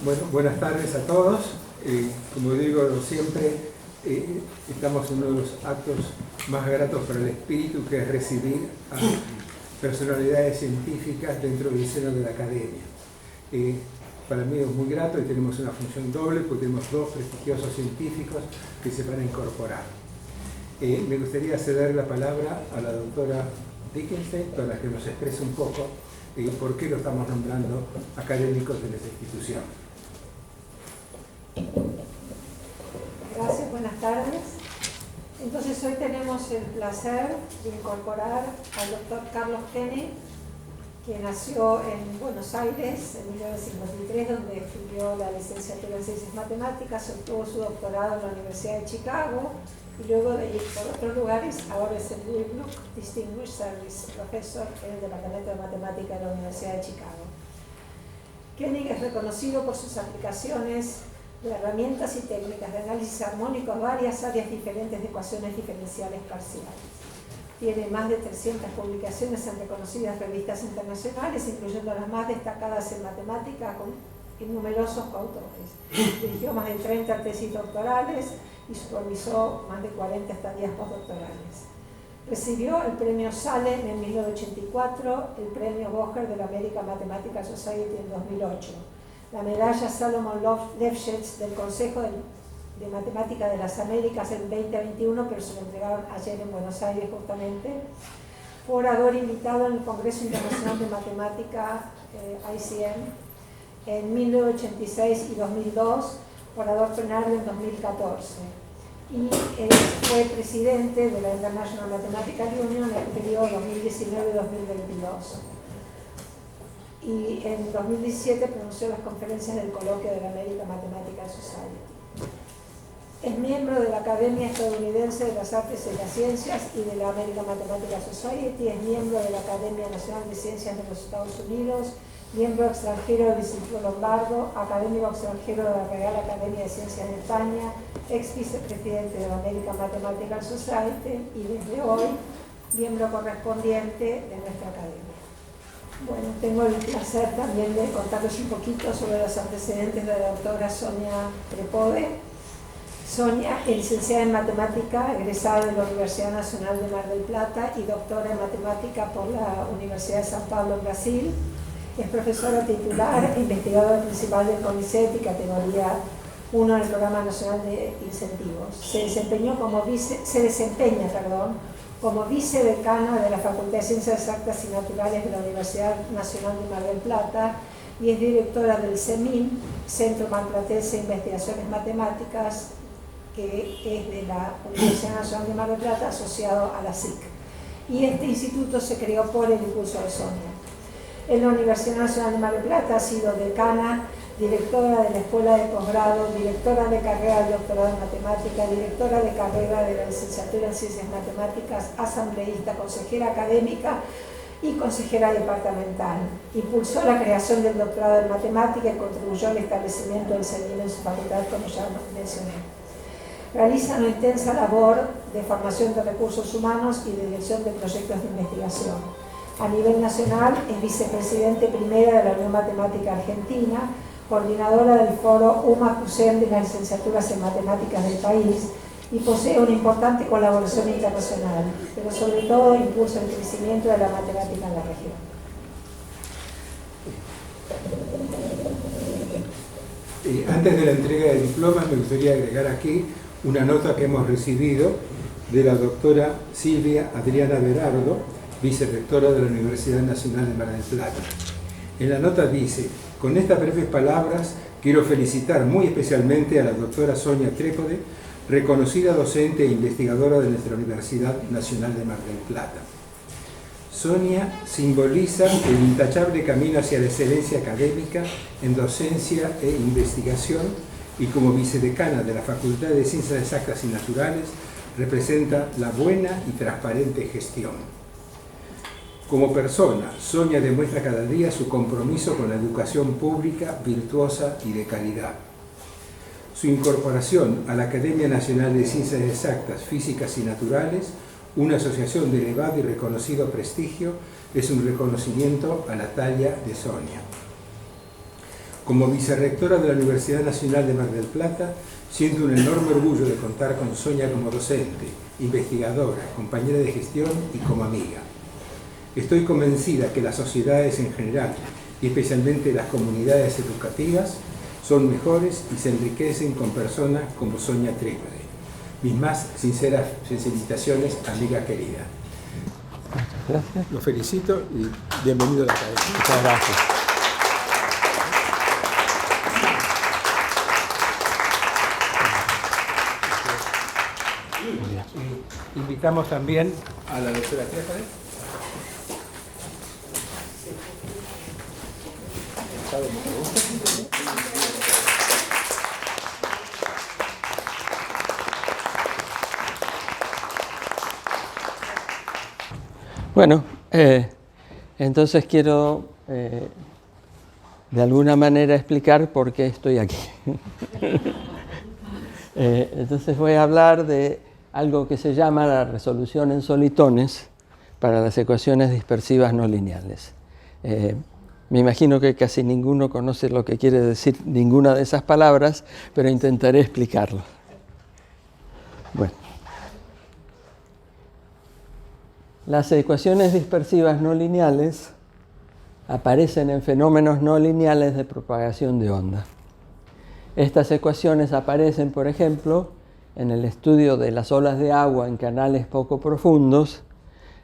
Bueno, buenas tardes a todos. Como digo siempre, estamos en uno de los actos más gratos para el espíritu, que es recibir a personalidades científicas dentro del seno de la academia. Para mí es muy grato y tenemos una función doble, porque tenemos dos prestigiosos científicos que se van a incorporar. Me gustaría ceder la palabra a la doctora Dickenstein para que nos exprese un poco por qué lo estamos nombrando académicos de nuestra institución. Gracias, buenas tardes. Entonces hoy tenemos el placer de incorporar al doctor Carlos Koenig, que nació en Buenos Aires en 1953, donde estudió la licenciatura en Ciencias Matemáticas, obtuvo su doctorado en la Universidad de Chicago y luego de ir por otros lugares, ahora es el Louis Gluck Distinguished Service Professor en el Departamento de Matemática de la Universidad de Chicago. Koenig es reconocido por sus aplicaciones de herramientas y técnicas de análisis armónico a varias áreas diferentes de ecuaciones diferenciales parciales. Tiene más de 300 publicaciones en reconocidas revistas internacionales, incluyendo las más destacadas en matemática, con numerosos coautores. Dirigió más de 30 tesis doctorales y supervisó más de 40 estadías postdoctorales. Recibió el premio Salem en 1984, el premio Bocher de la American Mathematical Society en 2008, la medalla Salomon Lefschetz del Consejo de Matemática de las Américas en 2021, pero se lo entregaron ayer en Buenos Aires justamente. Fue orador invitado en el Congreso Internacional de Matemática ICM en 1986 y 2002, orador plenario en 2014. Y fue presidente de la International Mathematical Union en el periodo 2019-2022. Y en 2017 pronunció las conferencias del coloquio de la American Mathematical Society. Es miembro de la Academia Estadounidense de las Artes y las Ciencias y de la American Mathematical Society, es miembro de la Academia Nacional de Ciencias de los Estados Unidos, miembro extranjero del Instituto Lombardo, académico extranjero de la Real Academia de Ciencias de España, ex vicepresidente de la American Mathematical Society y desde hoy miembro correspondiente de nuestra academia. Bueno, tengo el placer también de contarles un poquito sobre los antecedentes de la doctora Sonia Trepode. Sonia es licenciada en Matemática, egresada de la Universidad Nacional de Mar del Plata y doctora en Matemática por la Universidad de San Pablo en Brasil. Es profesora titular e investigadora principal del CONICET y categoría 1 del Programa Nacional de Incentivos. Se desempeña como vicedecana de la Facultad de Ciencias Exactas y Naturales de la Universidad Nacional de Mar del Plata y es directora del CEMIN, Centro Marplatense de Investigaciones Matemáticas, que es de la Universidad Nacional de Mar del Plata, asociado a la SIC. Y este instituto se creó por el impulso de Sonia. En la Universidad Nacional de Mar del Plata ha sido decana, directora de la Escuela de Posgrado, directora de carrera de doctorado en Matemática, directora de carrera de la licenciatura en Ciencias Matemáticas, asambleísta, consejera académica y consejera departamental. Impulsó la creación del doctorado en Matemática y contribuyó al establecimiento del CENIM en su facultad, como ya mencioné. Realiza una intensa labor de formación de recursos humanos y de dirección de proyectos de investigación. A nivel nacional es vicepresidente primera de la Unión Matemática Argentina, coordinadora del foro UMA-CUSEM de las licenciaturas en matemáticas del país y posee una importante colaboración internacional, pero sobre todo impulsa el crecimiento de la matemática en la región. Antes de la entrega de diplomas, me gustaría agregar aquí una nota que hemos recibido de la doctora Silvia Adriana Berardo, vicerrectora de la Universidad Nacional de Mar del Plata. En la nota dice: con estas breves palabras quiero felicitar muy especialmente a la doctora Sonia Trepode, reconocida docente e investigadora de nuestra Universidad Nacional de Mar del Plata. Sonia simboliza el intachable camino hacia la excelencia académica en docencia e investigación y como vicedecana de la Facultad de Ciencias Exactas y Naturales representa la buena y transparente gestión. Como persona, Sonia demuestra cada día su compromiso con la educación pública, virtuosa y de calidad. Su incorporación a la Academia Nacional de Ciencias Exactas, Físicas y Naturales, una asociación de elevado y reconocido prestigio, es un reconocimiento a la talla de Sonia. Como vicerrectora de la Universidad Nacional de Mar del Plata, siento un enorme orgullo de contar con Sonia como docente, investigadora, compañera de gestión y como amiga. Estoy convencida que las sociedades en general, y especialmente las comunidades educativas, son mejores y se enriquecen con personas como Sonia Trípode. Mis más sinceras felicitaciones, amiga querida. Gracias. Los felicito y bienvenido a la academia. Muchas gracias. Invitamos también a la doctora Trípode. Bueno, entonces quiero de alguna manera explicar por qué estoy aquí. Entonces voy a hablar de algo que se llama la resolución en solitones para las ecuaciones dispersivas no lineales. Me imagino que casi ninguno conoce lo que quiere decir ninguna de esas palabras, pero intentaré explicarlo. Bueno. Las ecuaciones dispersivas no lineales aparecen en fenómenos no lineales de propagación de onda. Estas ecuaciones aparecen, por ejemplo, en el estudio de las olas de agua en canales poco profundos,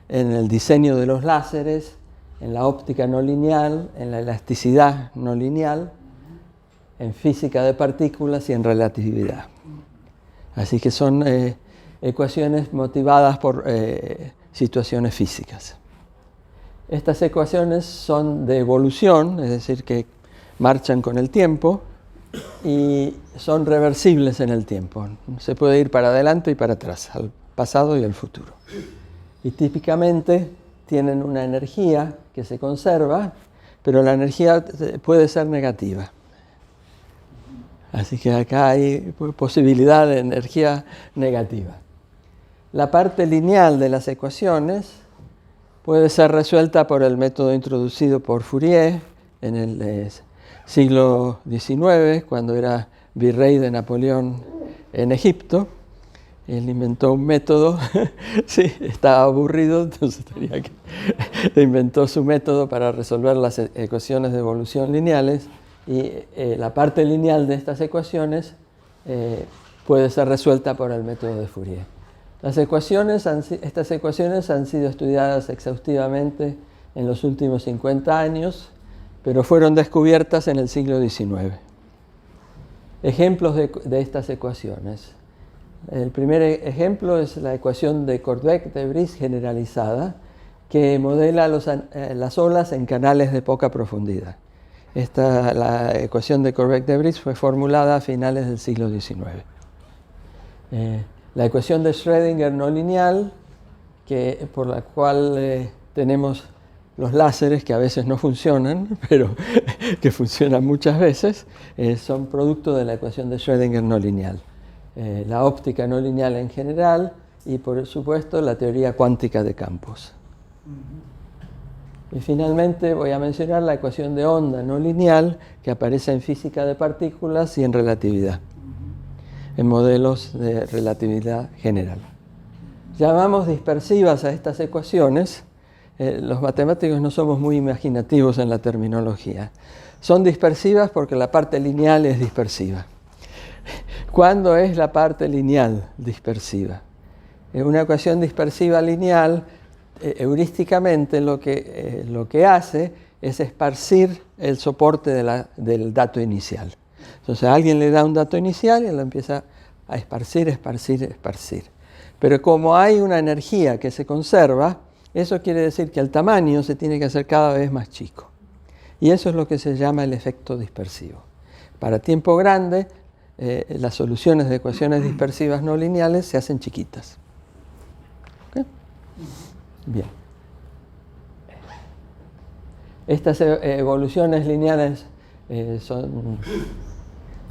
en el diseño de los láseres, en la óptica no lineal, en la elasticidad no lineal, en física de partículas y en relatividad. Así que son ecuaciones motivadas por situaciones físicas. Estas ecuaciones son de evolución, es decir, que marchan con el tiempo y son reversibles en el tiempo. Se puede ir para adelante y para atrás, al pasado y al futuro. Y típicamente tienen una energía que se conserva, pero la energía puede ser negativa. Así que acá hay posibilidad de energía negativa. La parte lineal de las ecuaciones puede ser resuelta por el método introducido por Fourier en el siglo XIX, cuando era virrey de Napoleón en Egipto. Él inventó un método, sí, estaba aburrido, entonces inventó su método para resolver las ecuaciones de evolución lineales, y la parte lineal de estas ecuaciones puede ser resuelta por el método de Fourier. Estas ecuaciones han sido estudiadas exhaustivamente en los últimos 50 años, pero fueron descubiertas en el siglo XIX. Ejemplos de estas ecuaciones. El primer ejemplo es la ecuación de Corbett-de-Vries generalizada, que modela las olas en canales de poca profundidad. La ecuación de Corbett-de-Vries fue formulada a finales del siglo XIX. La ecuación de Schrödinger no lineal, por la cual tenemos los láseres que a veces no funcionan, pero que funcionan muchas veces, son producto de la ecuación de Schrödinger no lineal. La óptica no lineal en general y, por supuesto, la teoría cuántica de campos. Y finalmente voy a mencionar la ecuación de onda no lineal que aparece en física de partículas y en relatividad, en modelos de relatividad general. Llamamos dispersivas a estas ecuaciones. Los matemáticos no somos muy imaginativos en la terminología. Son dispersivas porque la parte lineal es dispersiva. ¿Cuándo es la parte lineal dispersiva? En una ecuación dispersiva lineal, heurísticamente lo que hace es esparcir el soporte del dato inicial. Entonces alguien le da un dato inicial y lo empieza a esparcir. Pero como hay una energía que se conserva, eso quiere decir que el tamaño se tiene que hacer cada vez más chico. Y eso es lo que se llama el efecto dispersivo. Para tiempo grande, las soluciones de ecuaciones dispersivas no lineales se hacen chiquitas. ¿Okay? Bien. Estas evoluciones lineales son,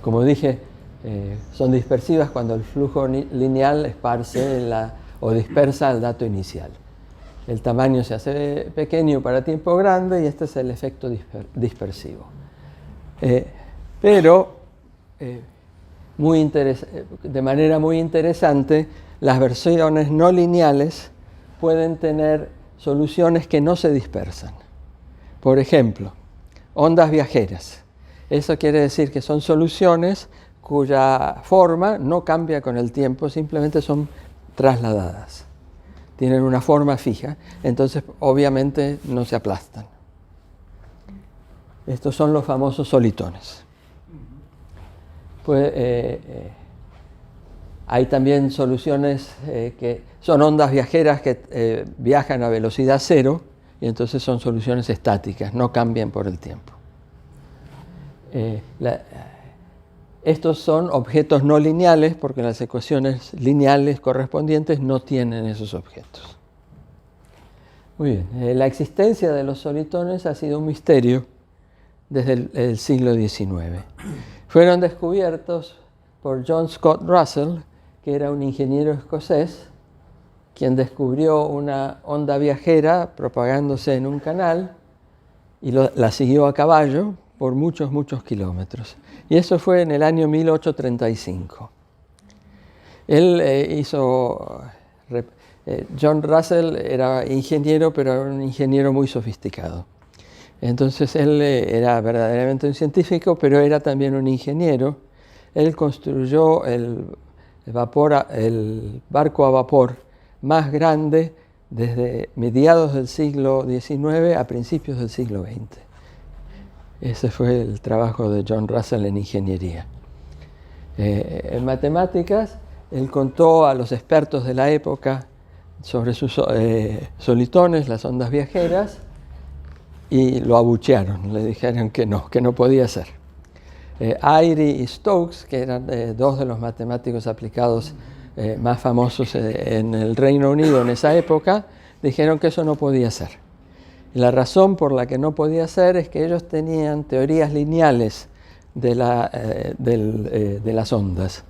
como dije, son dispersivas cuando el flujo lineal esparce o dispersa el dato inicial. El tamaño se hace pequeño para tiempo grande y este es el efecto dispersivo. Pero de manera muy interesante, las versiones no lineales pueden tener soluciones que no se dispersan. Por ejemplo, ondas viajeras. Eso quiere decir que son soluciones cuya forma no cambia con el tiempo, simplemente son trasladadas. Tienen una forma fija, entonces obviamente no se aplastan. Estos son los famosos solitones. Pues, hay también soluciones que son ondas viajeras que viajan a velocidad cero, y entonces son soluciones estáticas, no cambian por el tiempo. Estos son objetos no lineales porque las ecuaciones lineales correspondientes no tienen esos objetos. Muy bien, la existencia de los solitones ha sido un misterio desde el siglo XIX. Fueron descubiertos por John Scott Russell, que era un ingeniero escocés, quien descubrió una onda viajera propagándose en un canal y la siguió a caballo por muchos, muchos kilómetros. Y eso fue en el año 1835. John Russell era ingeniero, pero era un ingeniero muy sofisticado. Entonces él era verdaderamente un científico, pero era también un ingeniero. Él construyó el barco a vapor más grande desde mediados del siglo XIX a principios del siglo XX. Ese fue el trabajo de John Russell en ingeniería. En matemáticas, él contó a los expertos de la época sobre sus solitones, las ondas viajeras, y lo abuchearon, le dijeron que no podía ser. Airy y Stokes, que eran dos de los matemáticos aplicados más famosos en el Reino Unido en esa época, dijeron que eso no podía ser. Y la razón por la que no podía ser es que ellos tenían teorías lineales de las ondas,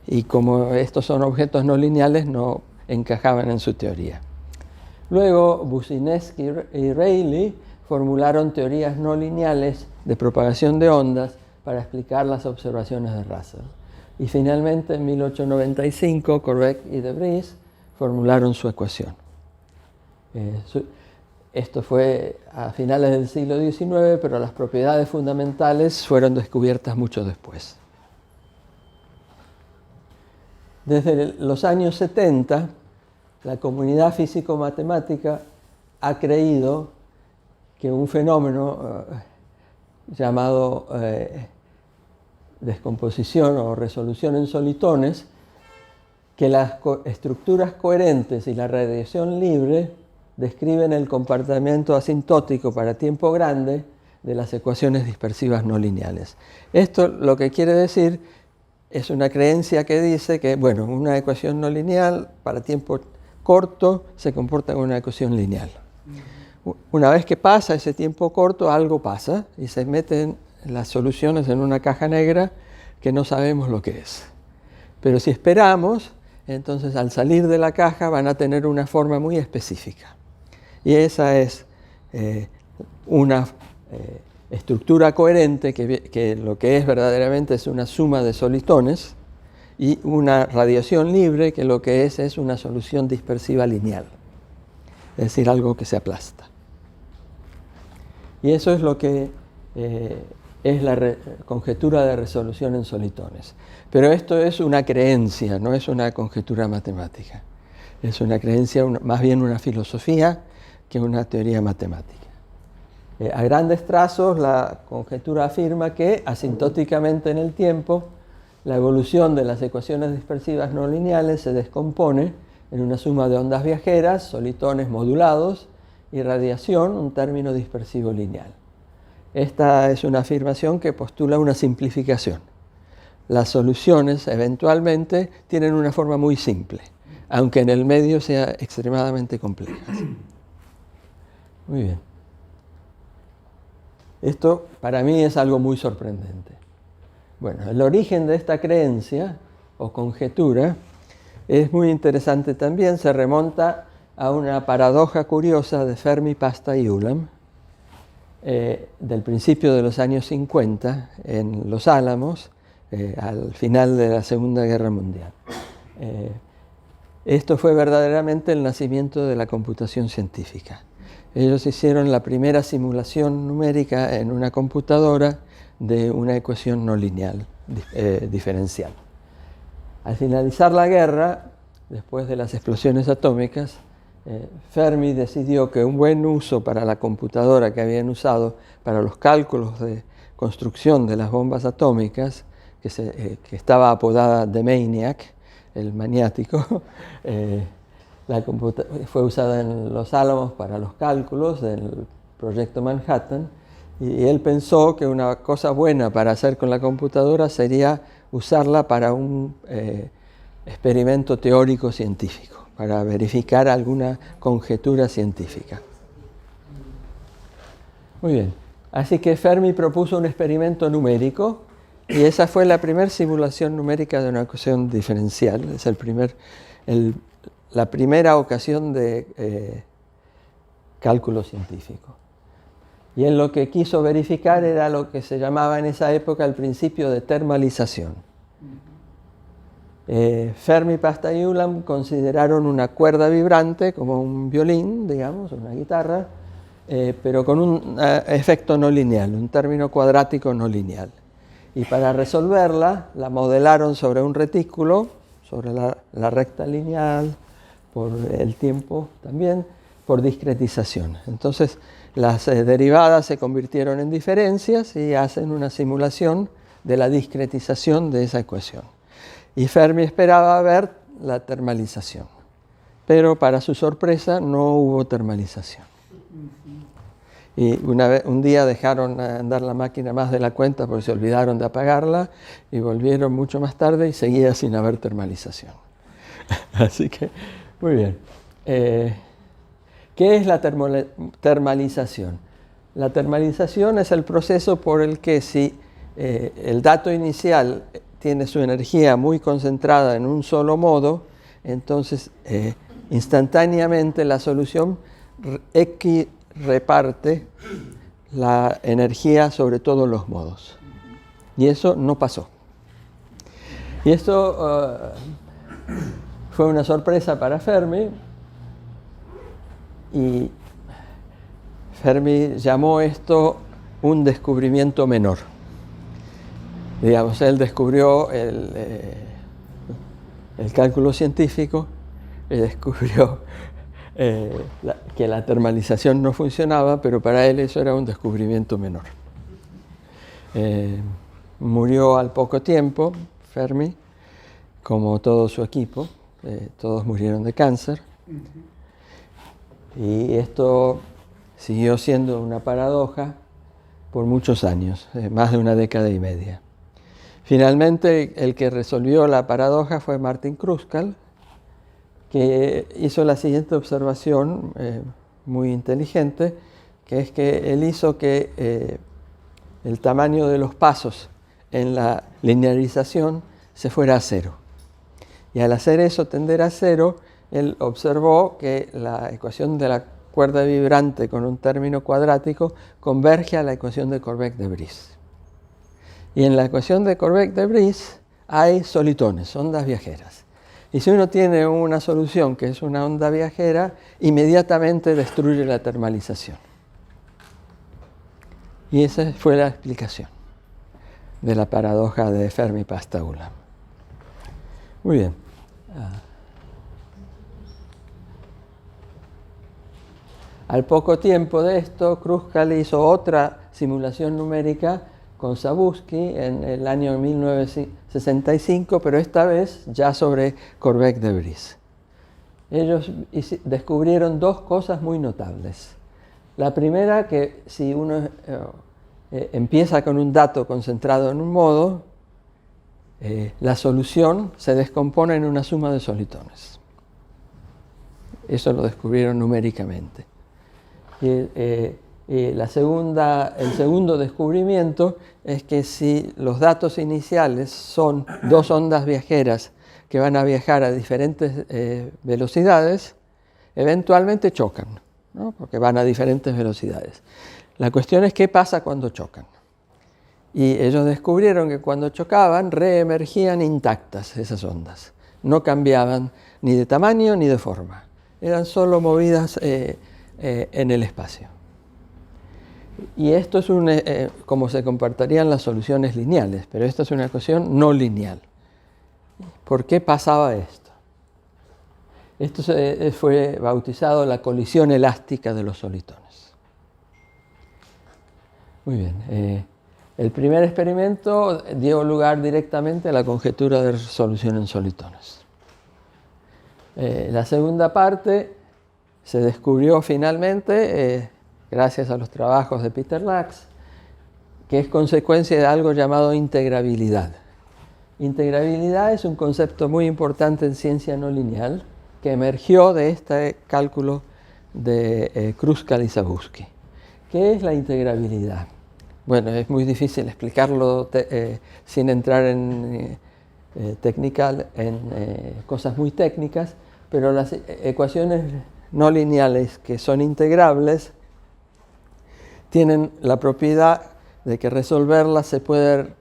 y como estos son objetos no lineales, no encajaban en su teoría. Luego, Boussinesq y Rayleigh formularon teorías no lineales de propagación de ondas para explicar las observaciones de Russell. Y finalmente, en 1895, Correct y de Vries formularon su ecuación. Esto fue a finales del siglo XIX, pero las propiedades fundamentales fueron descubiertas mucho después. Desde los años 70, la comunidad físico-matemática ha creído que un fenómeno llamado descomposición o resolución en solitones, que las estructuras coherentes y la radiación libre describen el comportamiento asintótico para tiempo grande de las ecuaciones dispersivas no lineales. Esto lo que quiere decir es una creencia que dice que, bueno, una ecuación no lineal para tiempo corto se comporta como una ecuación lineal. Una vez que pasa ese tiempo corto, algo pasa y se meten las soluciones en una caja negra que no sabemos lo que es. Pero si esperamos, entonces al salir de la caja van a tener una forma muy específica. Y esa es una estructura coherente que lo que es verdaderamente es una suma de solitones, y una radiación libre que lo que es una solución dispersiva lineal, es decir, algo que se aplasta. Y eso es lo que es la conjetura de resolución en solitones. Pero esto es una creencia, no es una conjetura matemática. Es una creencia, más bien una filosofía que una teoría matemática. A grandes trazos, la conjetura afirma que asintóticamente en el tiempo, la evolución de las ecuaciones dispersivas no lineales se descompone en una suma de ondas viajeras, solitones modulados y radiación, un término dispersivo lineal. Esta es una afirmación que postula una simplificación. Las soluciones eventualmente tienen una forma muy simple, aunque en el medio sea extremadamente complejas. Muy bien. Esto para mí es algo muy sorprendente. Bueno, el origen de esta creencia o conjetura es muy interesante también, se remonta a una paradoja curiosa de Fermi, Pasta y Ulam, del principio de los años 50 en Los Álamos, al final de la Segunda Guerra Mundial. Esto fue verdaderamente el nacimiento de la computación científica. Ellos hicieron la primera simulación numérica en una computadora de una ecuación no lineal diferencial. Al finalizar la guerra, después de las explosiones atómicas, Fermi decidió que un buen uso para la computadora que habían usado para los cálculos de construcción de las bombas atómicas, que estaba apodada The Maniac, el maniático, fue usada en Los Álamos para los cálculos del proyecto Manhattan, y él pensó que una cosa buena para hacer con la computadora sería usarla para un experimento teórico científico, para verificar alguna conjetura científica. Muy bien, así que Fermi propuso un experimento numérico, y esa fue la primera simulación numérica de una ecuación diferencial. Es la primera ocasión de cálculo científico. Y él lo que quiso verificar era lo que se llamaba en esa época el principio de termalización. Fermi, Pasta y Ulam consideraron una cuerda vibrante como un violín, digamos, una guitarra, pero con un efecto no lineal, un término cuadrático no lineal. Y para resolverla, la modelaron sobre un retículo, sobre la recta lineal, por el tiempo también, por discretización. Entonces, las derivadas se convirtieron en diferencias y hacen una simulación de la discretización de esa ecuación. Y Fermi esperaba ver la termalización, pero para su sorpresa no hubo termalización. Y un día dejaron andar la máquina más de la cuenta porque se olvidaron de apagarla, y volvieron mucho más tarde y seguía sin haber termalización. Así que, muy bien. ¿Qué es la termalización? La termalización es el proceso por el que, si el dato inicial tiene su energía muy concentrada en un solo modo, entonces instantáneamente la solución reparte la energía sobre todos los modos. Y eso no pasó. Y esto fue una sorpresa para Fermi, y Fermi llamó esto un descubrimiento menor. Digamos, él descubrió el cálculo científico, y descubrió que la termalización no funcionaba, pero para él eso era un descubrimiento menor. Murió al poco tiempo Fermi, como todo su equipo, todos murieron de cáncer. Y esto siguió siendo una paradoja por muchos años, más de una década y media. Finalmente, el que resolvió la paradoja fue Martin Kruskal, que hizo la siguiente observación muy inteligente, que es que él hizo que el tamaño de los pasos en la linearización se fuera a cero. Y al hacer eso, tender a cero, él observó que la ecuación de la cuerda vibrante con un término cuadrático converge a la ecuación de Corbett-de Vries. Y en la ecuación de Corbett-de Vries hay solitones, ondas viajeras. Y si uno tiene una solución que es una onda viajera, inmediatamente destruye la termalización. Y esa fue la explicación de la paradoja de Fermi-Pasta-Ulam. Muy bien. Al poco tiempo de esto, Kruskal hizo otra simulación numérica con Zabusky en el año 1965, pero esta vez ya sobre Corbett-de Vries. Ellos descubrieron dos cosas muy notables. La primera, que si uno empieza con un dato concentrado en un modo, la solución se descompone en una suma de solitones. Eso lo descubrieron numéricamente. El segundo descubrimiento es que si los datos iniciales son dos ondas viajeras que van a viajar a diferentes velocidades, eventualmente chocan, ¿no? Porque van a diferentes velocidades. La cuestión es qué pasa cuando chocan. Y ellos descubrieron que cuando chocaban reemergían intactas esas ondas. No cambiaban ni de tamaño ni de forma. Eran solo movidas en el espacio. Y esto es como se comportarían las soluciones lineales, pero esta es una ecuación no lineal. ¿Por qué pasaba esto? Esto fue bautizado la colisión elástica de los solitones. Muy bien. El primer experimento dio lugar directamente a la conjetura de resolución en solitones. La segunda parte se descubrió finalmente, gracias a los trabajos de Peter Lax, que es consecuencia de algo llamado integrabilidad. Integrabilidad es un concepto muy importante en ciencia no lineal que emergió de este cálculo de Kruskal y Zabusky. ¿Qué es la integrabilidad? Bueno, es muy difícil explicarlo sin entrar en cosas muy técnicas, pero las ecuaciones no lineales que son integrables tienen la propiedad de que resolverlas se puede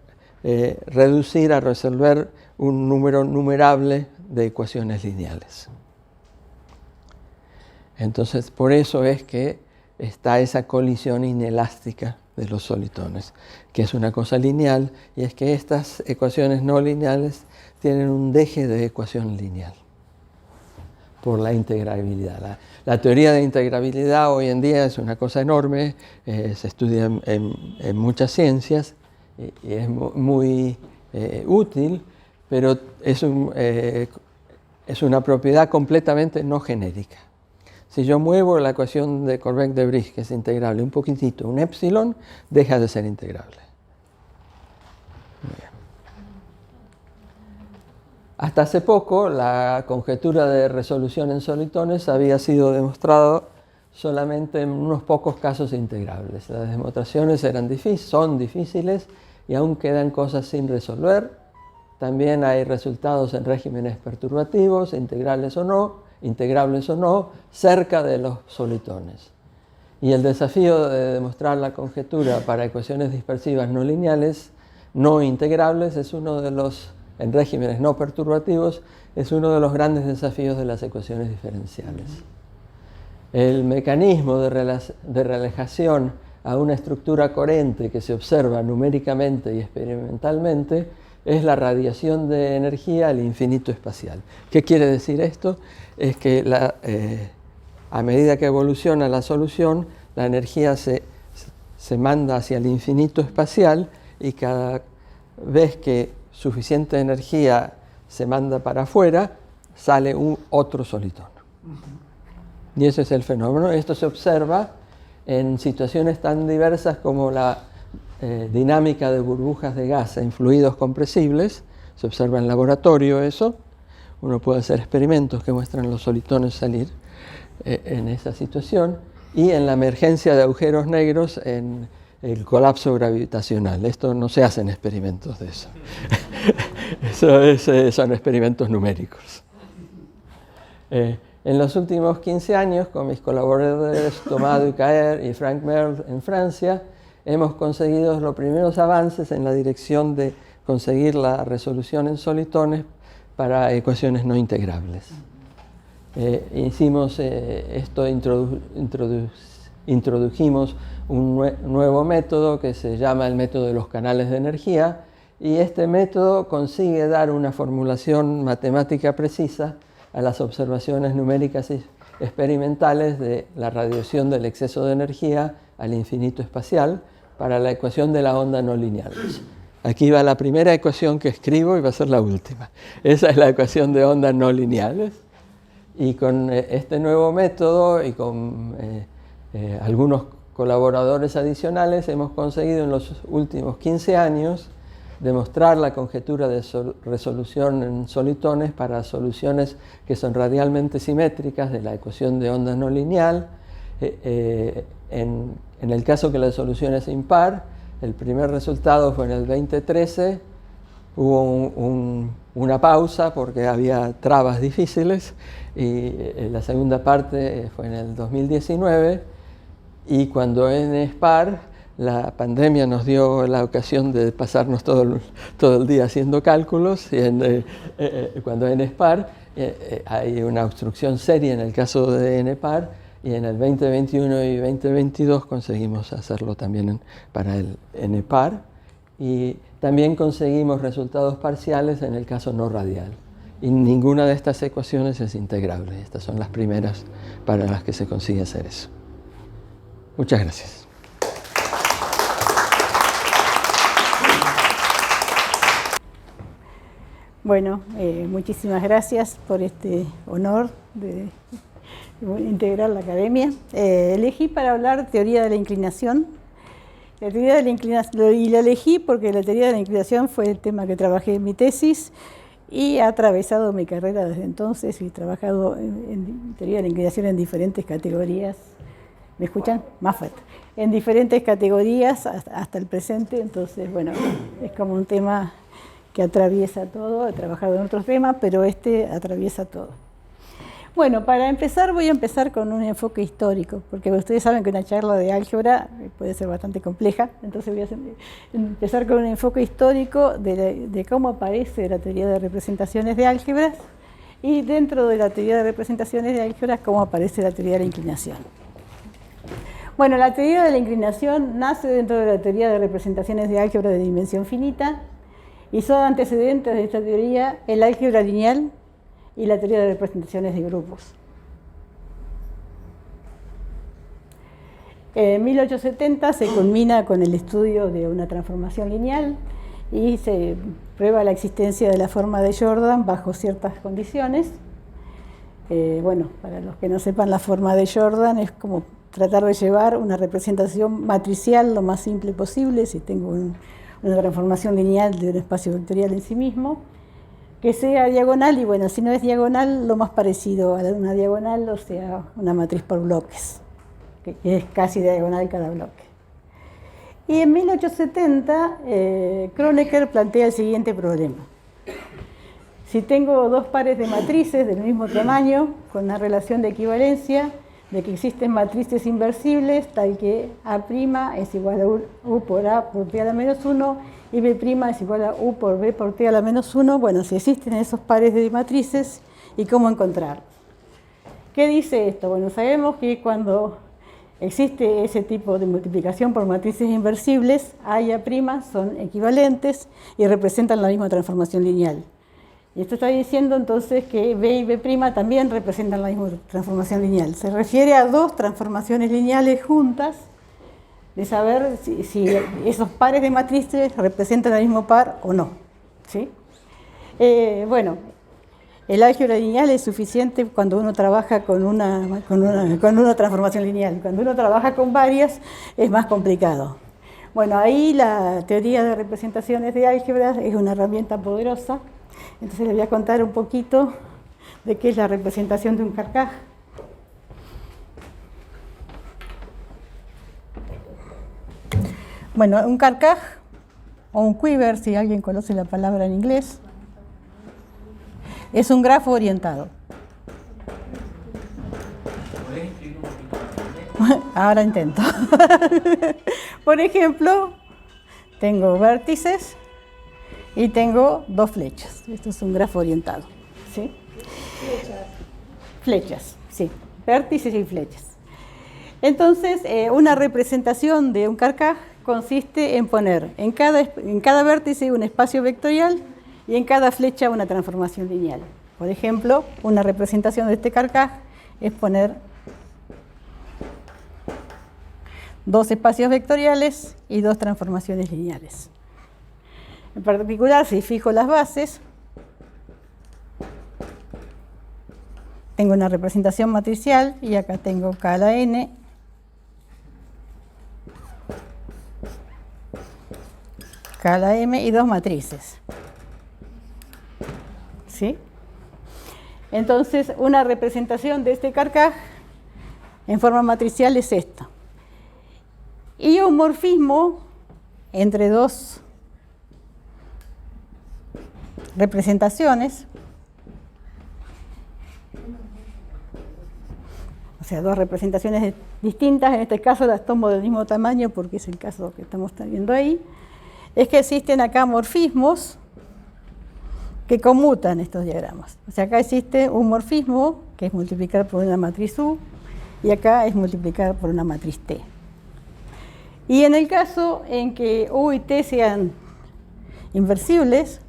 reducir a resolver un número numerable de ecuaciones lineales. Entonces, por eso es que está esa colisión inelástica de los solitones, que es una cosa lineal, y es que estas ecuaciones no lineales tienen un deje de ecuación lineal por la integrabilidad. La teoría de integrabilidad hoy en día es una cosa enorme, se estudia en muchas ciencias y es muy útil, pero es una propiedad completamente no genérica. Si yo muevo la ecuación de Corbett-de-Brie, que es integrable un poquitito, un epsilon, deja de ser integrable. Bien. Hasta hace poco, la conjetura de resolución en solitones había sido demostrada solamente en unos pocos casos integrables. Las demostraciones son difíciles y aún quedan cosas sin resolver. También hay resultados en regímenes perturbativos, integrables o no, cerca de los solitones. Y el desafío de demostrar la conjetura para ecuaciones dispersivas no lineales, no integrables, es uno de los, en regímenes no perturbativos, es uno de los grandes desafíos de las ecuaciones diferenciales. El mecanismo de relajación a una estructura coherente que se observa numéricamente y experimentalmente es la radiación de energía al infinito espacial. ¿Qué quiere decir esto? Es que a medida que evoluciona la solución, la energía se manda hacia el infinito espacial y cada vez que suficiente energía se manda para afuera, sale otro solitón. Y ese es el fenómeno. Esto se observa en situaciones tan diversas como la dinámica de burbujas de gas en fluidos compresibles. Se observa en laboratorio eso. Uno puede hacer experimentos que muestran los solitones salir en esa situación. Y en la emergencia de agujeros negros en el colapso gravitacional. Esto no se hacen experimentos de eso. Son experimentos numéricos. En los últimos 15 años, con mis colaboradores Thomas Ducaer y Frank Merle en Francia, hemos conseguido los primeros avances en la dirección de conseguir la resolución en solitones para ecuaciones no integrables. Hicimos esto, introdujimos un nuevo método que se llama el método de los canales de energía, y este método consigue dar una formulación matemática precisa a las observaciones numéricas y experimentales de la radiación del exceso de energía al infinito espacial para la ecuación de la onda no lineal. Aquí va la primera ecuación que escribo y va a ser la última. Esa es la ecuación de ondas no lineales. Y con este nuevo método y con algunos colaboradores adicionales hemos conseguido en los últimos 15 años demostrar la conjetura de resolución en solitones para soluciones que son radialmente simétricas de la ecuación de onda no lineal. En el caso que la solución es impar, el primer resultado fue en el 2013, hubo una pausa porque había trabas difíciles, y la segunda parte fue en el 2019, Y cuando n es par, la pandemia nos dio la ocasión de pasarnos todo el día haciendo cálculos, y cuando n es par, hay una obstrucción seria en el caso de n par, y en el 2021 y 2022 conseguimos hacerlo también para el n par, y también conseguimos resultados parciales en el caso no radial. Y ninguna de estas ecuaciones es integrable. Estas son las primeras para las que se consigue hacer eso. Muchas gracias. Bueno, muchísimas gracias por este honor de integrar la academia. Elegí para hablar teoría de la inclinación. La teoría de la inclinación, y la elegí porque la teoría de la inclinación fue el tema que trabajé en mi tesis y ha atravesado mi carrera desde entonces, y he trabajado en teoría de la inclinación en diferentes categorías. ¿Me escuchan? Más fuerte. En diferentes categorías hasta el presente. Entonces, bueno, es como un tema que atraviesa todo. He trabajado en otros temas, pero este atraviesa todo. Bueno, para empezar voy a empezar con un enfoque histórico, porque ustedes saben que una charla de álgebra puede ser bastante compleja. Entonces voy a empezar con un enfoque histórico de cómo aparece la teoría de representaciones de álgebras, y dentro de la teoría de representaciones de álgebras cómo aparece la teoría de la inclinación. Bueno, la teoría de la inclinación nace dentro de la teoría de representaciones de álgebra de dimensión finita, y son antecedentes de esta teoría el álgebra lineal y la teoría de representaciones de grupos. En 1870 se culmina con el estudio de una transformación lineal y se prueba la existencia de la forma de Jordan bajo ciertas condiciones. Bueno, para los que no sepan, la forma de Jordan es como tratar de llevar una representación matricial lo más simple posible, si tengo una transformación lineal de un espacio vectorial en sí mismo, que sea diagonal, y bueno, si no es diagonal, lo más parecido a una diagonal, o sea, una matriz por bloques, que es casi diagonal cada bloque. Y en 1870, Kronecker plantea el siguiente problema. Si tengo dos pares de matrices del mismo tamaño, con una relación de equivalencia, de que existen matrices inversibles, tal que A' es igual a U por A por T a la menos 1, y B' es igual a U por B por T a la menos 1. Bueno, si existen esos pares de matrices, ¿y cómo encontrarlos? ¿Qué dice esto? Bueno, sabemos que cuando existe ese tipo de multiplicación por matrices inversibles, A y A' son equivalentes y representan la misma transformación lineal. Y esto está diciendo entonces que B y B' también representan la misma transformación lineal. Se refiere a dos transformaciones lineales juntas, de saber si esos pares de matrices representan el mismo par o no. ¿Sí? Bueno, el álgebra lineal es suficiente cuando uno trabaja con una transformación lineal. Cuando uno trabaja con varias es más complicado. Bueno, ahí la teoría de representaciones de álgebra es una herramienta poderosa. Entonces les voy a contar un poquito de qué es la representación de un Carcaj. Bueno, un Carcaj o un quiver, si alguien conoce la palabra en inglés, es un grafo orientado. Ahora intento. Por ejemplo, tengo vértices y tengo dos flechas. Esto es un grafo orientado. ¿Sí? Flechas, sí. Vértices y flechas. Entonces, una representación de un Carcaj consiste en poner en cada vértice un espacio vectorial y en cada flecha una transformación lineal. Por ejemplo, una representación de este Carcaj es poner dos espacios vectoriales y dos transformaciones lineales. En particular, si fijo las bases, tengo una representación matricial y acá tengo K a la N, K a la M y dos matrices. ¿Sí? Entonces, una representación de este Carcaj en forma matricial es esta. Y un morfismo entre dos representaciones, o sea, dos representaciones distintas, en este caso las tomo del mismo tamaño porque es el caso que estamos viendo ahí, es que existen acá morfismos que conmutan estos diagramas. O sea, acá existe un morfismo, que es multiplicar por una matriz U, y acá es multiplicar por una matriz T. Y en el caso en que U y T sean inversibles,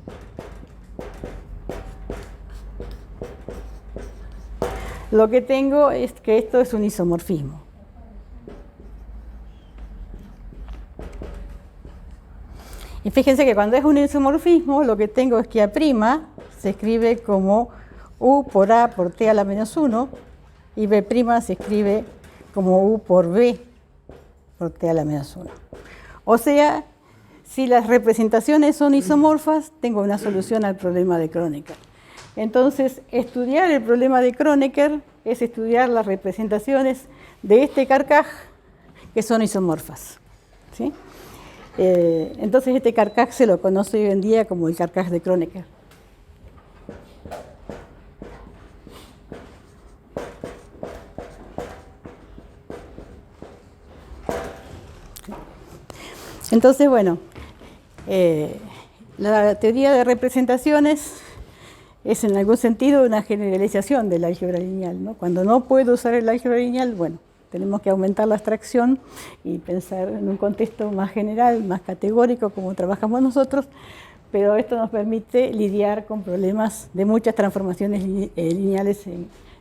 lo que tengo es que esto es un isomorfismo. Y fíjense que cuando es un isomorfismo, lo que tengo es que A' se escribe como U por A por T a la menos 1, y B' se escribe como U por B por T a la menos 1. O sea, si las representaciones son isomorfas, tengo una solución al problema de Kronecker. Entonces, estudiar el problema de Kronecker es estudiar las representaciones de este Carcaj que son isomorfas, ¿sí? Entonces, este Carcaj se lo conoce hoy en día como el Carcaj de Kronecker. Entonces, bueno, la teoría de representaciones es en algún sentido una generalización del álgebra lineal, ¿no? Cuando no puedo usar el álgebra lineal, bueno, tenemos que aumentar la abstracción y pensar en un contexto más general, más categórico, como trabajamos nosotros, pero esto nos permite lidiar con problemas de muchas transformaciones lineales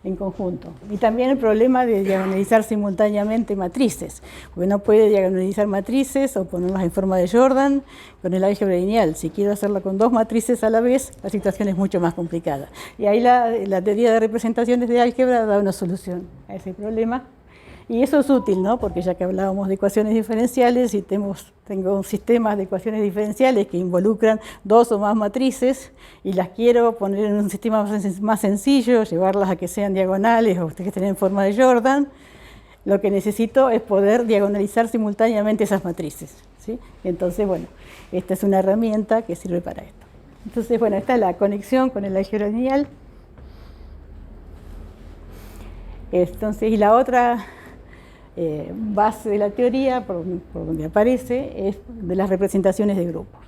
en conjunto. Y también el problema de diagonalizar simultáneamente matrices, porque no puede diagonalizar matrices o ponerlas en forma de Jordan con el álgebra lineal. Si quiero hacerlo con dos matrices a la vez, la situación es mucho más complicada. Y ahí la teoría de representaciones de álgebra da una solución a ese problema. Y eso es útil, ¿no? Porque ya que hablábamos de ecuaciones diferenciales y tengo sistemas de ecuaciones diferenciales que involucran dos o más matrices y las quiero poner en un sistema más sencillo, llevarlas a que sean diagonales o que estén en forma de Jordan, lo que necesito es poder diagonalizar simultáneamente esas matrices, ¿sí? Entonces, bueno, esta es una herramienta que sirve para esto. Entonces, bueno, esta es la conexión con el álgebra lineal. Entonces, y la otra base de la teoría, por donde aparece, es de las representaciones de grupos.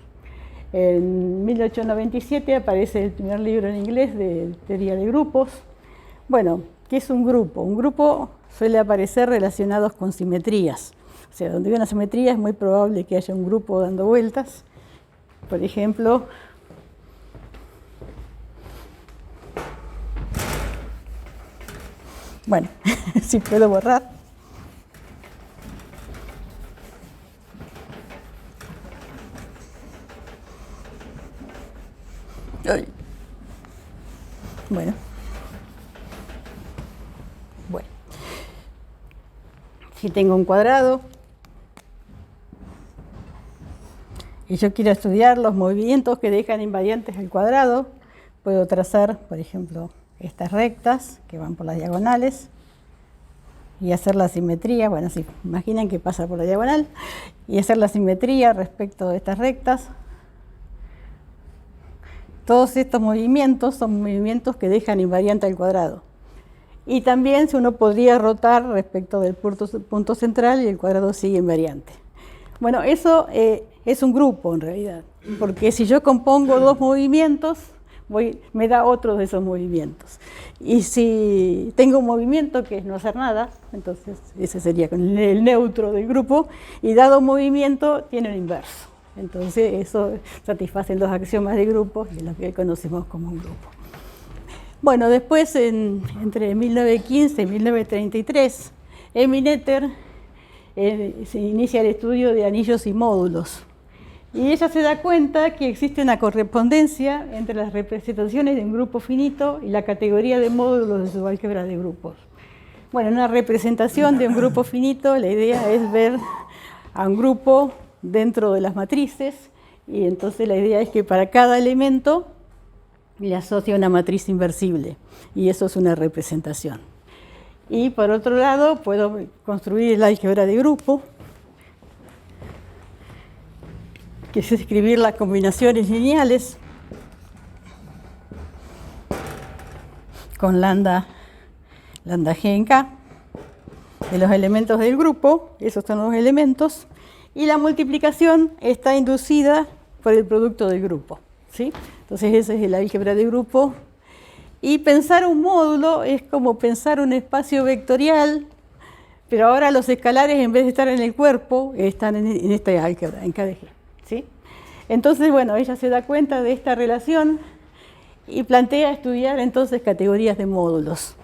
En 1897 aparece el primer libro en inglés de teoría de grupos. Bueno, ¿qué es un grupo? Un grupo suele aparecer relacionados con simetrías. O sea, donde hay una simetría es muy probable que haya un grupo dando vueltas. Por ejemplo, bueno, si puedo borrar. Ay. Bueno, si tengo un cuadrado y yo quiero estudiar los movimientos que dejan invariantes al cuadrado, puedo trazar, por ejemplo, estas rectas que van por las diagonales y hacer la simetría. Bueno, si imaginen que pasa por la diagonal y hacer la simetría respecto de estas rectas. Todos estos movimientos son movimientos que dejan invariante al cuadrado. Y también uno podría rotar respecto del punto central y el cuadrado sigue invariante. Bueno, eso es un grupo en realidad, porque si yo compongo dos movimientos, me da otro de esos movimientos. Y si tengo un movimiento que es no hacer nada, entonces ese sería el neutro del grupo, y dado un movimiento tiene un inverso. Entonces eso satisface los axiomas de grupos y lo que conocemos como un grupo. Bueno, después entre 1915 y 1933, Eminetter se inicia el estudio de anillos y módulos. Y ella se da cuenta que existe una correspondencia entre las representaciones de un grupo finito y la categoría de módulos de su álgebra de grupos. Bueno, en una representación de un grupo finito, la idea es ver a un grupo dentro de las matrices, y entonces la idea es que para cada elemento le asocia una matriz inversible, y eso es una representación. Y por otro lado, puedo construir el álgebra de grupo, que es escribir las combinaciones lineales con lambda G en K. de los elementos del grupo, esos son los elementos, y la multiplicación está inducida por el producto del grupo, ¿sí? Entonces ese es el álgebra de grupo. Y pensar un módulo es como pensar un espacio vectorial, pero ahora los escalares, en vez de estar en el cuerpo, están en este álgebra, en KDG, ¿sí? Entonces, bueno, ella se da cuenta de esta relación y plantea estudiar entonces categorías de módulos.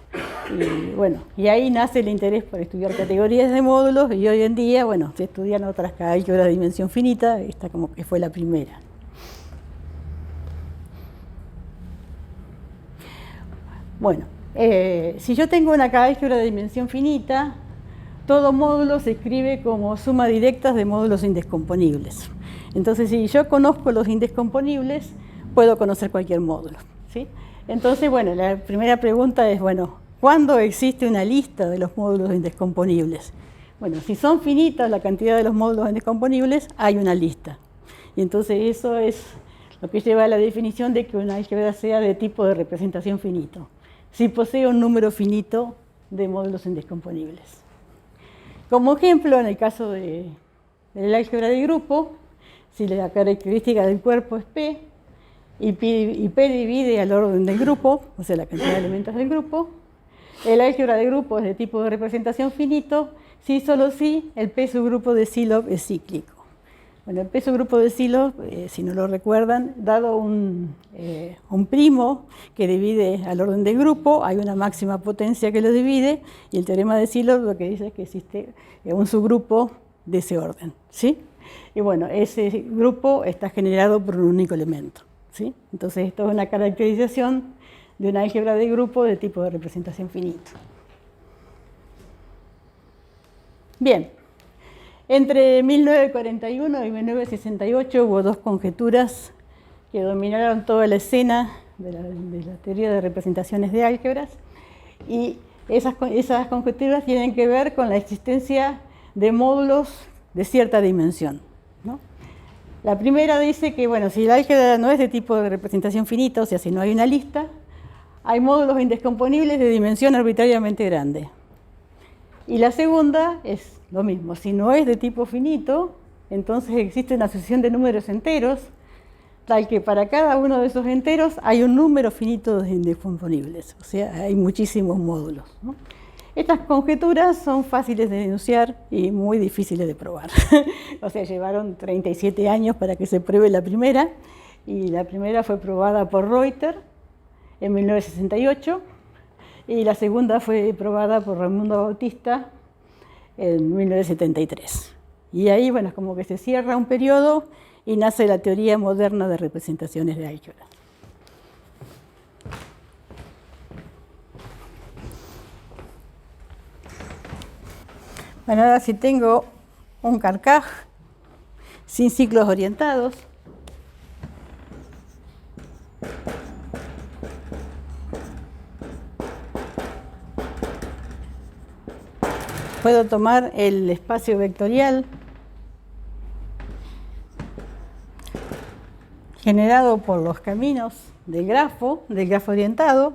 Y bueno, y ahí nace el interés por estudiar categorías de módulos, y hoy en día, bueno, se estudian otras álgebras de dimensión finita, esta como que fue la primera. Bueno, si yo tengo una álgebra de dimensión finita, todo módulo se escribe como suma directas de módulos indescomponibles. Entonces, si yo conozco los indescomponibles, puedo conocer cualquier módulo, ¿sí? Entonces, bueno, la primera pregunta es, bueno, ¿cuándo existe una lista de los módulos indescomponibles? Bueno, si son finitas la cantidad de los módulos indescomponibles, hay una lista. Y entonces eso es lo que lleva a la definición de que una álgebra sea de tipo de representación finito, si posee un número finito de módulos indescomponibles. Como ejemplo, en el caso del álgebra de grupo, si la característica del cuerpo es P, y P divide al orden del grupo, o sea, la cantidad de elementos del grupo, el álgebra de grupo es de tipo de representación finito, si solo si el P subgrupo de Sylow es cíclico. Bueno, el P subgrupo de Sylow, si no lo recuerdan, dado un primo que divide al orden del grupo, hay una máxima potencia que lo divide, y el teorema de Sylow lo que dice es que existe un subgrupo de ese orden, ¿sí? Y bueno, ese grupo está generado por un único elemento, ¿sí? Entonces esto es una caracterización de una álgebra de grupo de tipo de representación finito. Bien, entre 1941 y 1968 hubo dos conjeturas que dominaron toda la escena de la teoría de representaciones de álgebras, y esas conjeturas tienen que ver con la existencia de módulos de cierta dimensión, ¿no? La primera dice que, bueno, si el álgebra no es de tipo de representación finita, o sea, si no hay una lista, hay módulos indescomponibles de dimensión arbitrariamente grande. Y la segunda es lo mismo, si no es de tipo finito, entonces existe una sucesión de números enteros, tal que para cada uno de esos enteros hay un número finito de indescomponibles, o sea, hay muchísimos módulos, ¿no? Estas conjeturas son fáciles de denunciar y muy difíciles de probar. O sea, llevaron 37 años para que se pruebe la primera, y la primera fue probada por Reuter en 1968, y la segunda fue probada por Raimundo Bautista en 1973. Y ahí, bueno, es como que se cierra un periodo y nace la teoría moderna de representaciones de álgebra. Bueno, ahora si tengo un carcaj sin ciclos orientados, puedo tomar el espacio vectorial generado por los caminos del grafo orientado,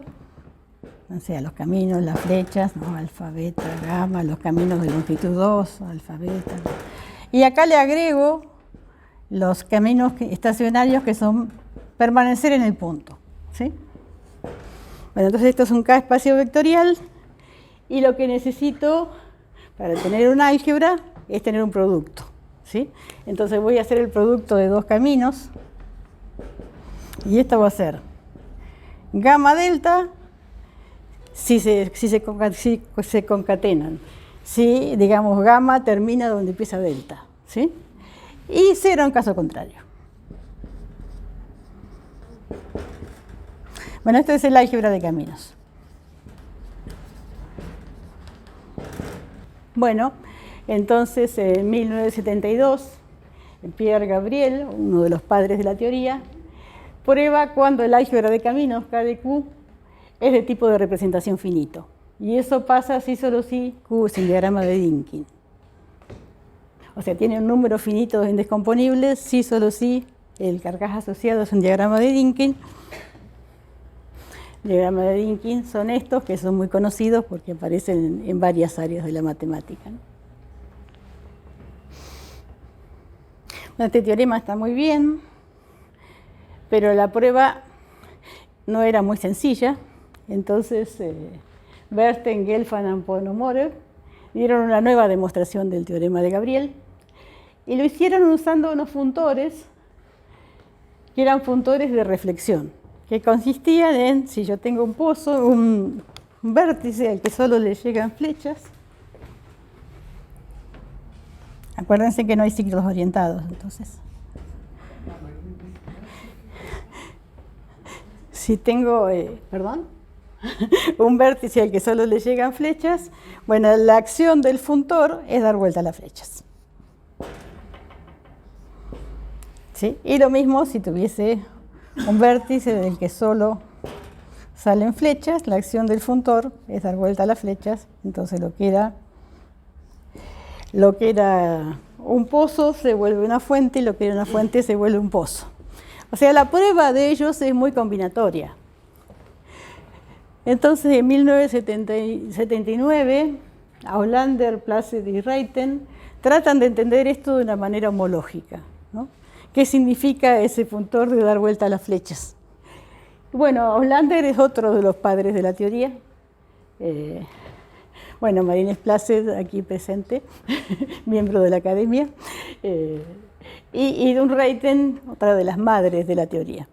o sea, los caminos, las flechas, ¿no? Alfa, beta, gamma, los caminos de longitud 2, alfa, beta. Y acá le agrego los caminos estacionarios que son permanecer en el punto, ¿sí? Bueno, entonces esto es un K espacio vectorial, y lo que necesito para tener un álgebra es tener un producto, ¿sí? Entonces voy a hacer el producto de dos caminos, y esto va a ser gamma delta si se concatenan, si, digamos, gamma termina donde empieza delta, ¿sí? Y cero en caso contrario. Bueno, este es el álgebra de caminos. Bueno, entonces en 1972, Pierre Gabriel, uno de los padres de la teoría, prueba cuando el álgebra de caminos, K de Q, es de tipo de representación finito. Y eso pasa si solo si Q es el diagrama de Dynkin. O sea, tiene un número finito de indescomponibles si solo si el carcaj asociado es un diagrama de Dynkin. diagrama de Dynkin, son estos que son muy conocidos porque aparecen en varias áreas de la matemática, ¿no? Este teorema está muy bien, pero la prueba no era muy sencilla. Entonces, Berten, Gelfand y Ponomarev dieron una nueva demostración del teorema de Gabriel y lo hicieron usando unos funtores que eran funtores de reflexión, que consistían en, si yo tengo un pozo, un vértice al que solo le llegan flechas. Acuérdense que no hay ciclos orientados, entonces. Si tengo, un vértice al que solo le llegan flechas, bueno, la acción del funtor es dar vuelta a las flechas. ¿Sí? Y lo mismo si tuviese un vértice del que solo salen flechas, la acción del funtor es dar vuelta a las flechas, entonces lo que era un pozo se vuelve una fuente y lo que era una fuente se vuelve un pozo. O sea, la prueba de ellos es muy combinatoria. Entonces, en 1979, Aulander, Placid y Rayten tratan de entender esto de una manera homológica, ¿no? ¿Qué significa ese funtor de dar vuelta a las flechas? Bueno, Aulander es otro de los padres de la teoría. Bueno, Marinés Placid, aquí presente, miembro de la academia, y Idun Rayten, otra de las madres de la teoría.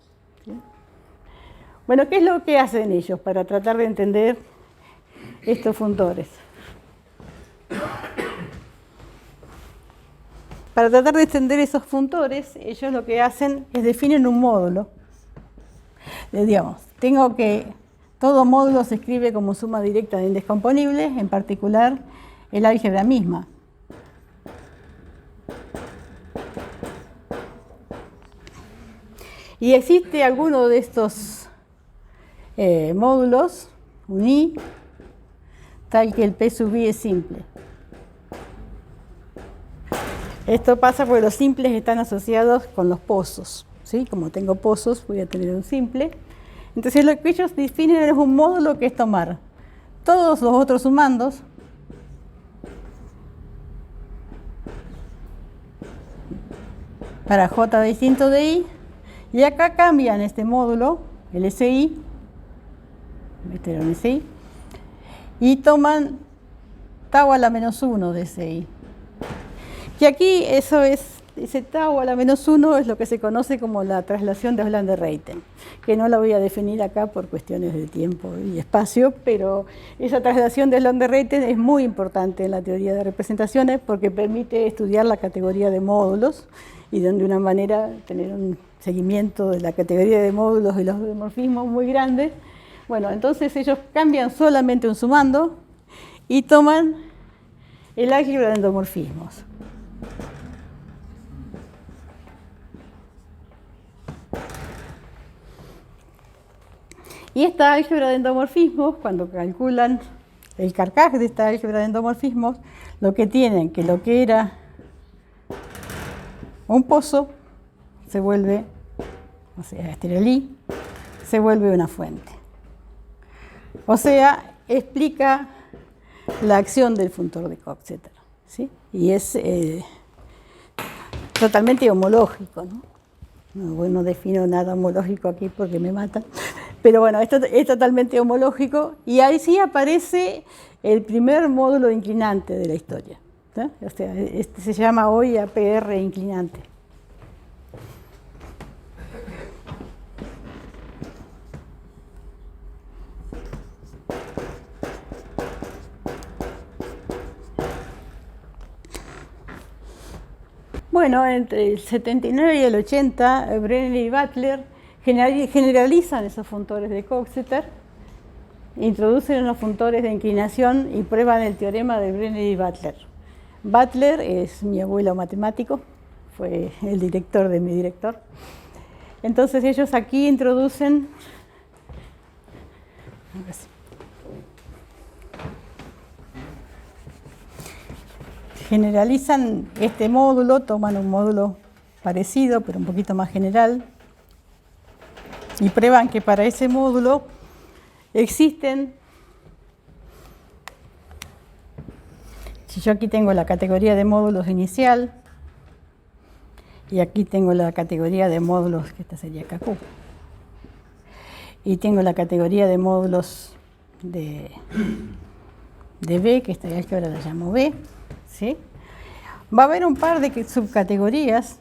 ¿Sí? Bueno, ¿qué es lo que hacen ellos para tratar de entender estos funtores? Para tratar de entender esos funtores, ellos lo que hacen es definen un módulo. Digamos, todo módulo se escribe como suma directa de indescomponibles, en particular el álgebra misma. Y existe alguno de estos módulos, un I, tal que el P sub I es simple. Esto pasa porque los simples están asociados con los pozos, ¿sí? Como tengo pozos, voy a tener un simple. Entonces lo que ellos definen es un módulo que es tomar todos los otros sumandos para J distinto de I, y acá cambian este módulo, el SI, este era un SI, y toman tau a la menos 1 de SI. Y aquí ese tau a la menos 1 es lo que se conoce como la traslación de Aulander-Rayten, que no la voy a definir acá por cuestiones de tiempo y espacio, pero esa traslación de Aulander-Rayten es muy importante en la teoría de representaciones porque permite estudiar la categoría de módulos y de una manera tener un seguimiento de la categoría de módulos y los endomorfismos muy grandes. Bueno, entonces ellos cambian solamente un sumando y toman el álgebra de endomorfismos. Y esta álgebra de endomorfismos, cuando calculan el carcaj de esta álgebra de endomorfismos, lo que tienen que lo que era un pozo se vuelve, o sea, este era el I, se vuelve una fuente. O sea, explica la acción del funtor de Coxeter, ¿sí? Y es totalmente homológico, ¿no? No defino nada homológico aquí porque me matan. Pero bueno, esto es totalmente homológico y ahí sí aparece el primer módulo inclinante de la historia, ¿sí? O sea, este se llama hoy APR inclinante. Bueno, entre el 79 y el 80, Brenner y Butler generalizan esos funtores de Coxeter, introducen unos funtores de inclinación y prueban el teorema de Brenner y Butler. Butler es mi abuelo matemático, fue el director de mi director. Entonces ellos aquí introducen generalizan este módulo, toman un módulo parecido, pero un poquito más general, y prueban que para ese módulo existen, si yo aquí tengo la categoría de módulos inicial, y aquí tengo la categoría de módulos, que esta sería KQ, y tengo la categoría de módulos de B, que esta álgebra la llamo B, ¿sí? Va a haber un par de subcategorías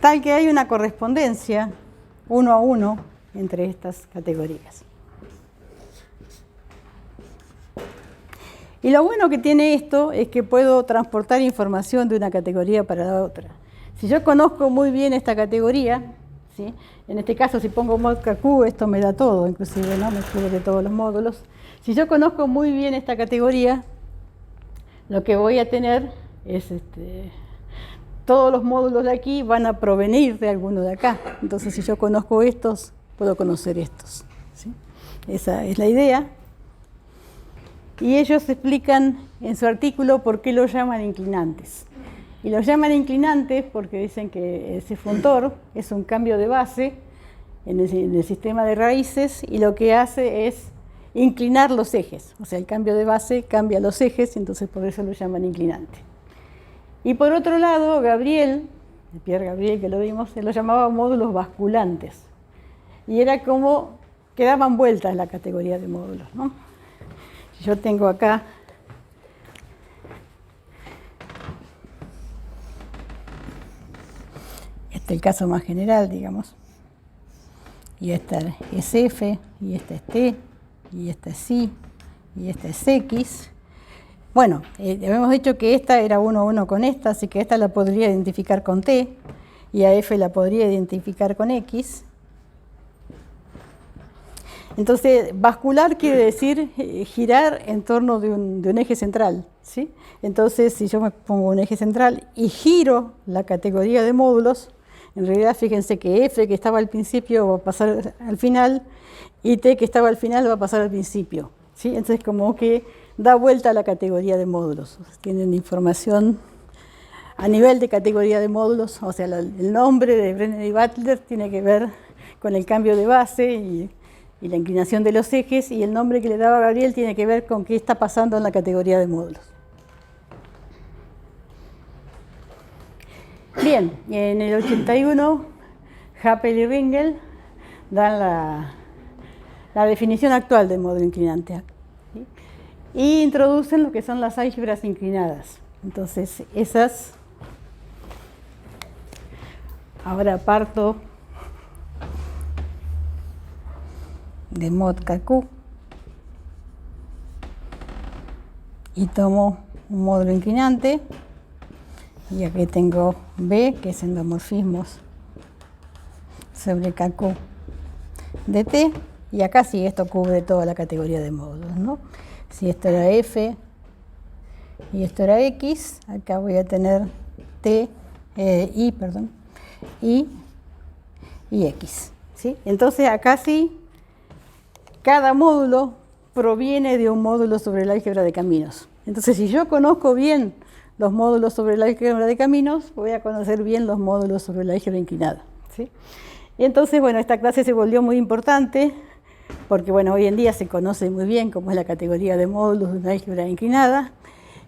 tal que hay una correspondencia 1 a 1 entre estas categorías. Y lo bueno que tiene esto es que puedo transportar información de una categoría para la otra. Si yo conozco muy bien esta categoría, ¿sí? En este caso si pongo mod KQ, esto me da todo, inclusive, ¿no? Me cubre todos los módulos. Si yo conozco muy bien esta categoría, lo que voy a tener es todos los módulos de aquí van a provenir de alguno de acá. Entonces, si yo conozco estos, puedo conocer estos, ¿sí? Esa es la idea. Y ellos explican en su artículo por qué los llaman inclinantes. Y los llaman inclinantes porque dicen que ese funtor es un cambio de base en el sistema de raíces y lo que hace es inclinar los ejes. O sea, el cambio de base cambia los ejes, entonces por eso lo llaman inclinante. Y por otro lado, Pierre Gabriel, que lo vimos, se lo llamaba módulos basculantes. Y era como que daban vueltas la categoría de módulos, ¿no? Si yo tengo acá el caso más general, digamos, y esta es F, y esta es T, y esta es I, y esta es X. Bueno, habíamos dicho que esta era 1 a 1 con esta, así que esta la podría identificar con T, y a F la podría identificar con X. Entonces, bascular quiere decir girar en torno de un eje central, ¿sí? Entonces, si yo me pongo un eje central y giro la categoría de módulos, en realidad fíjense que F, que estaba al principio, va a pasar al final, y T, que estaba al final, va a pasar al principio, ¿sí? Entonces, como que da vuelta a la categoría de módulos. Tienen información a nivel de categoría de módulos, o sea, el nombre de Brenner y Butler tiene que ver con el cambio de base y la inclinación de los ejes, y el nombre que le daba Gabriel tiene que ver con qué está pasando en la categoría de módulos. Bien, en el 81, Happel y Ringel dan la definición actual de módulo inclinante, ¿sí? Y introducen lo que son las álgebras inclinadas. Entonces, esas, ahora parto de mod KQ y tomo un módulo inclinante, y aquí tengo B, que es endomorfismos sobre KQ de T, y acá sí esto cubre toda la categoría de módulos, ¿no? Si esto era F y esto era X, acá voy a tener I y X, ¿sí? Entonces acá sí, cada módulo proviene de un módulo sobre el álgebra de caminos. Entonces, si yo conozco bien los módulos sobre el álgebra de caminos, voy a conocer bien los módulos sobre el álgebra inclinada, ¿sí? Y entonces, bueno, esta clase se volvió muy importante porque, bueno, hoy en día se conoce muy bien cómo es la categoría de módulos de una álgebra inclinada,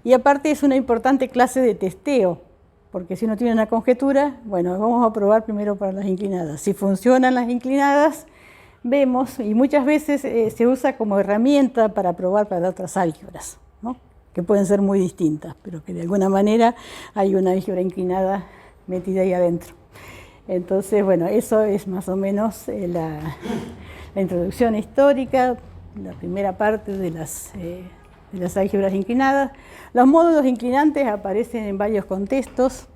y aparte es una importante clase de testeo, porque si uno tiene una conjetura, bueno, vamos a probar primero para las inclinadas. Si funcionan las inclinadas, vemos, y muchas veces se usa como herramienta para probar para otras álgebras, ¿no? Que pueden ser muy distintas, pero que de alguna manera hay una álgebra inclinada metida ahí adentro. Entonces, bueno, eso es más o menos la introducción histórica, la primera parte de las álgebras inclinadas. Los módulos inclinantes aparecen en varios contextos,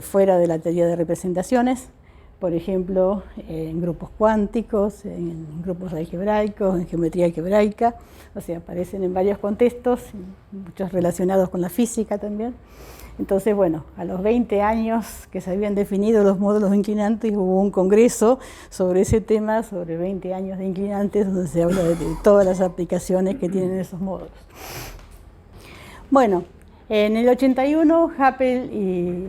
fuera de la teoría de representaciones, por ejemplo, en grupos cuánticos, en grupos algebraicos, en geometría algebraica, o sea, aparecen en varios contextos, muchos relacionados con la física también. Entonces, bueno, a los 20 años que se habían definido los módulos inclinantes, hubo un congreso sobre ese tema, sobre 20 años de inclinantes, donde se habla de todas las aplicaciones que tienen esos módulos. Bueno, En el 81, Happel y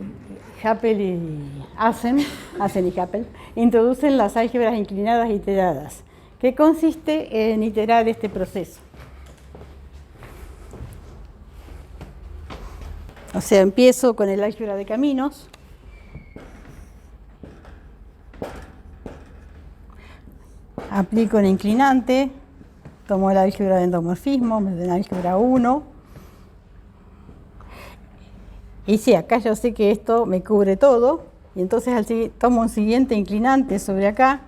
Hassen y Happel, introducen las álgebras inclinadas iteradas, que consiste en iterar este proceso. O sea, empiezo con el álgebra de caminos. Aplico el inclinante, tomo el álgebra de endomorfismo, me da el álgebra 1. Y sí, acá yo sé que esto me cubre todo, y entonces tomo un siguiente inclinante sobre acá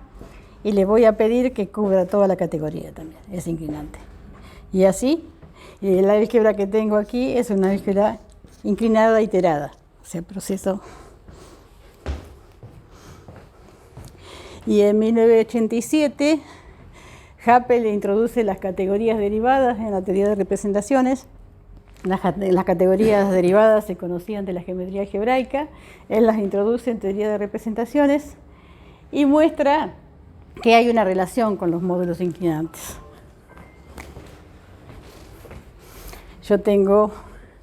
y le voy a pedir que cubra toda la categoría también, ese inclinante. Y así, y el álgebra que tengo aquí es una álgebra inclinada iterada, o sea, proceso. Y en 1987, Happel introduce las categorías derivadas en la teoría de representaciones. Las categorías derivadas se conocían de la geometría algebraica, él las introduce en teoría de representaciones y muestra que hay una relación con los módulos inclinantes. Yo tengo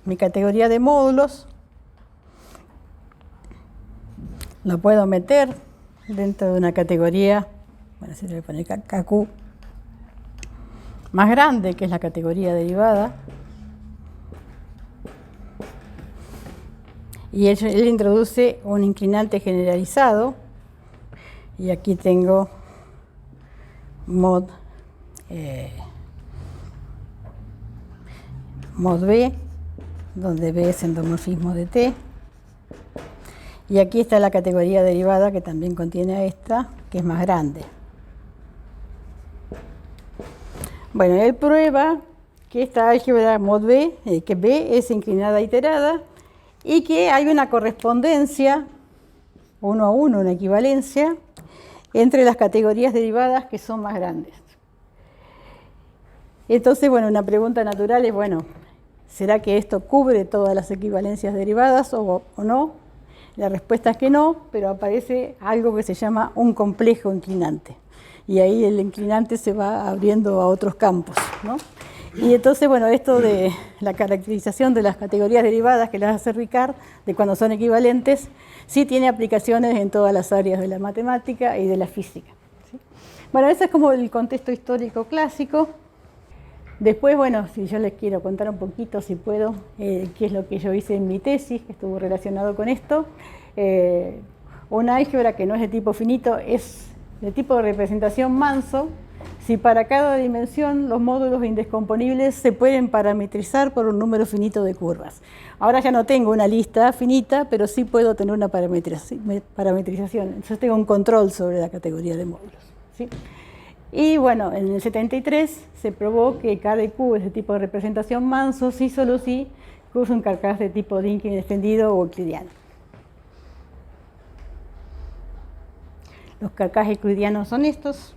mi categoría de módulos, la puedo meter dentro de una categoría, bueno, se le voy a poner KQ, más grande, que es la categoría derivada. Y él introduce un inclinante generalizado, y aquí tengo mod B, donde B es endomorfismo de T. Y aquí está la categoría derivada, que también contiene a esta, que es más grande. Bueno, él prueba que esta álgebra mod B, que B es inclinada iterada, y que hay una correspondencia, 1 a 1, una equivalencia, entre las categorías derivadas que son más grandes. Entonces, bueno, una pregunta natural es, bueno, ¿será que esto cubre todas las equivalencias derivadas o no? La respuesta es que no, pero aparece algo que se llama un complejo inclinante. Y ahí el inclinante se va abriendo a otros campos, ¿no? Y entonces, bueno, esto de la caracterización de las categorías derivadas que las hace Ricard, de cuando son equivalentes, sí tiene aplicaciones en todas las áreas de la matemática y de la física, ¿sí? Bueno, ese es como el contexto histórico clásico. Después, bueno, si yo les quiero contar un poquito, si puedo, qué es lo que yo hice en mi tesis, que estuvo relacionado con esto. Una álgebra que no es de tipo finito, es de tipo de representación manso, si para cada dimensión los módulos indescomponibles se pueden parametrizar por un número finito de curvas. Ahora ya no tengo una lista finita, pero sí puedo tener una parametrización. Entonces tengo un control sobre la categoría de módulos, ¿sí? Y bueno, en el 73 se probó que K de Q es de tipo de representación manso, si solo si Q es un carcaj de tipo Dynkin extendido o euclidiano. Los carcajes euclidianos son estos.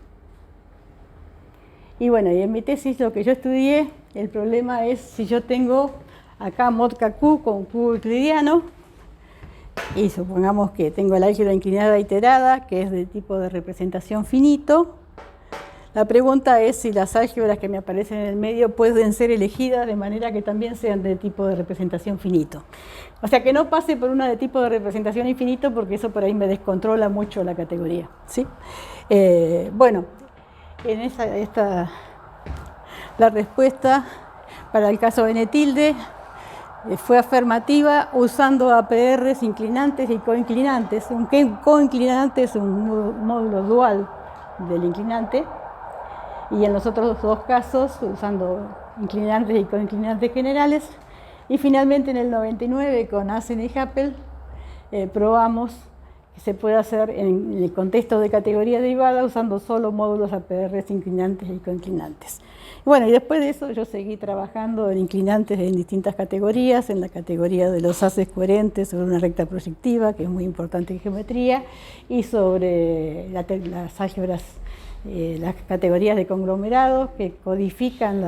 Y bueno, y en mi tesis lo que yo estudié, el problema es si yo tengo acá mod KQ con Q euclidiano, y supongamos que tengo la álgebra inclinada iterada, que es de tipo de representación finito. La pregunta es si las álgebras que me aparecen en el medio pueden ser elegidas de manera que también sean de tipo de representación finito. O sea, que no pase por una de tipo de representación infinito, porque eso por ahí me descontrola mucho la categoría, ¿sí? Bueno, en la respuesta para el caso n tilde fue afirmativa usando APRs inclinantes y coinclinantes. Un coinclinante es un módulo dual del inclinante, y en los otros dos casos usando inclinantes y coinclinantes generales. Y finalmente en el 99 con Hassen y Happel probamos que se puede hacer en el contexto de categoría derivada usando solo módulos APRs inclinantes y coinclinantes. Bueno, y después de eso yo seguí trabajando en inclinantes en distintas categorías, en la categoría de los haces coherentes sobre una recta proyectiva, que es muy importante en geometría, y sobre las álgebras, las categorías de conglomerados que codifican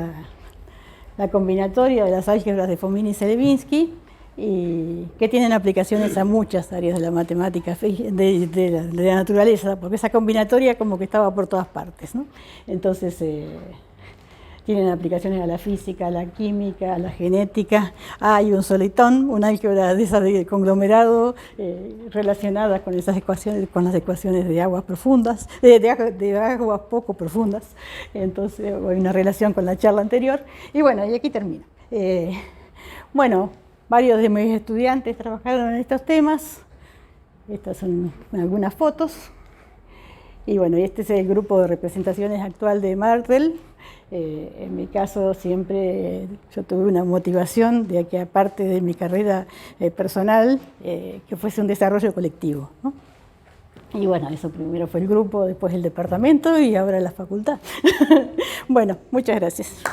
la combinatoria de las álgebras de Fomin y Selevinsky, y que tienen aplicaciones a muchas áreas de la matemática, de la naturaleza, porque esa combinatoria como que estaba por todas partes, ¿no? Entonces, tienen aplicaciones a la física, a la química, a la genética. Hay un solitón, una álgebra de esas de conglomerado relacionada con esas ecuaciones, con las ecuaciones de aguas profundas, de aguas poco profundas. Entonces hay una relación con la charla anterior. Y bueno, y aquí termino. Bueno, varios de mis estudiantes trabajaron en estos temas. Estas son algunas fotos. Y bueno, este es el grupo de representaciones actual de Martel. En mi caso siempre yo tuve una motivación de que aparte de mi carrera personal, que fuese un desarrollo colectivo, ¿no? Y bueno, eso primero fue el grupo, después el departamento y ahora la facultad. Bueno, muchas gracias.